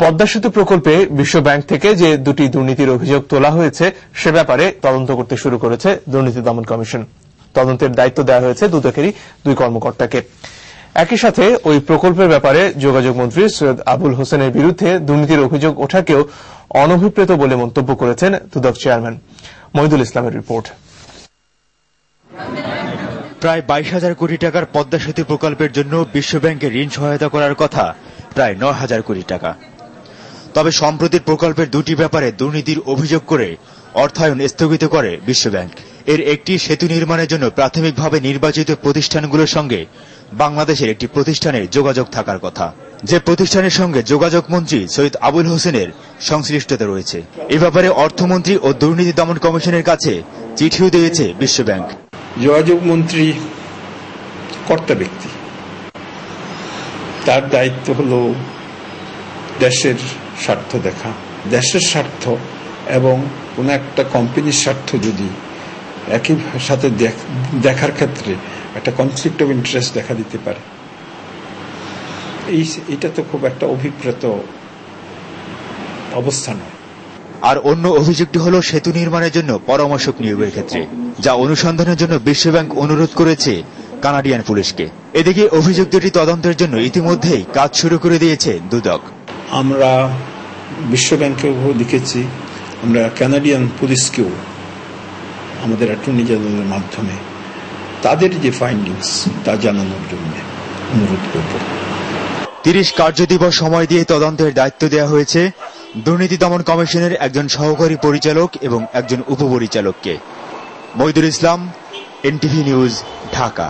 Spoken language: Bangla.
পদ্মা সেতু প্রকল্পে বিশ্ব ব্যাংক থেকে যে দুটি দুর্নীতির অভিযোগ তোলা হয়েছে সে ব্যাপারে তদন্ত করতে শুরু করেছে দুর্নীতি দমন কমিশন। তদন্তের দায়িত্ব দেওয়া হয়েছে দুদকেরই দুই কর্মকর্তাকে। একই সাথে ওই প্রকল্পের ব্যাপারে যোগাযোগ মন্ত্রী সৈয়দ আবুল হোসেনের বিরুদ্ধে দুর্নীতির অভিযোগ ওঠাকেও অনভিপ্রেত বলে মন্তব্য করেছেন দুদক চেয়ারম্যান। মহিদুল ইসলামের রিপোর্ট। প্রায় 22,000 কোটি টাকার পদ্মা সেতু প্রকল্পের জন্য বিশ্বব্যাংকে ঋণ সহায়তা করার কথা প্রায় 9,000 কোটি টাকা। তবে সম্প্রতি প্রকল্পের দুটি ব্যাপারে দুর্নীতির অভিযোগ করে অর্থায়ন স্থগিত করে বিশ্বব্যাংক। এর একটি সেতু নির্মাণের জন্য প্রাথমিকভাবে নির্বাচিত প্রতিষ্ঠানগুলোর সঙ্গে বাংলাদেশের একটি প্রতিষ্ঠানের যোগাযোগ থাকার কথা, যে প্রতিষ্ঠানের সঙ্গে যোগাযোগ মন্ত্রী সৈয়দ আবুল হোসেনের সংশ্লিষ্টতা রয়েছে। এ ব্যাপারে অর্থমন্ত্রী ও দুর্নীতি দমন কমিশনের কাছে চিঠিও দিয়েছে বিশ্বব্যাংক। যোগাযোগ মন্ত্রী কর্তা ব্যক্তি, তার দায়িত্ব হলো দেশের স্বার্থ দেখা। দেশের স্বার্থ এবং কোন একটা কোম্পানির স্বার্থ যদি একই সাথে দেখার ক্ষেত্রে একটা কনফ্লিক্ট অফ ইন্টারেস্ট দেখা দিতে পারে, এটা তো খুব একটা অভিপ্রেত অবস্থা নয়। আর অন্য অভিযোগটি হল সেতু নির্মাণের জন্য পরামর্শক নিয়োগের ক্ষেত্রে, যা অনুসন্ধানের জন্য বিশ্বব্যাংক অনুরোধ করেছে কানাডিয়ান পুলিশকে। এদিকে অভিযোগ দুটি তদন্তের জন্য ইতিমধ্যেই কাজ শুরু করে দিয়েছে দুদক। আমরা বিশ্বব্যাংকেও লিখেছি, আমরা কানাডিয়ান পুলিশকেও আমাদের অ্যাটর্নি জেনারেলের মাধ্যমে তাদের যে ফাইন্ডিংস তা জানানোর জন্য অনুরোধ করব। 30 কার্যদিবস সময় দিয়ে তদন্তের দায়িত্ব দেওয়া হয়েছে দুর্নীতি দমন কমিশনের একজন সহকারী পরিচালক এবং একজন উপপরিচালককে। মহিদুল ইসলাম, এনটিভি নিউজ, ঢাকা।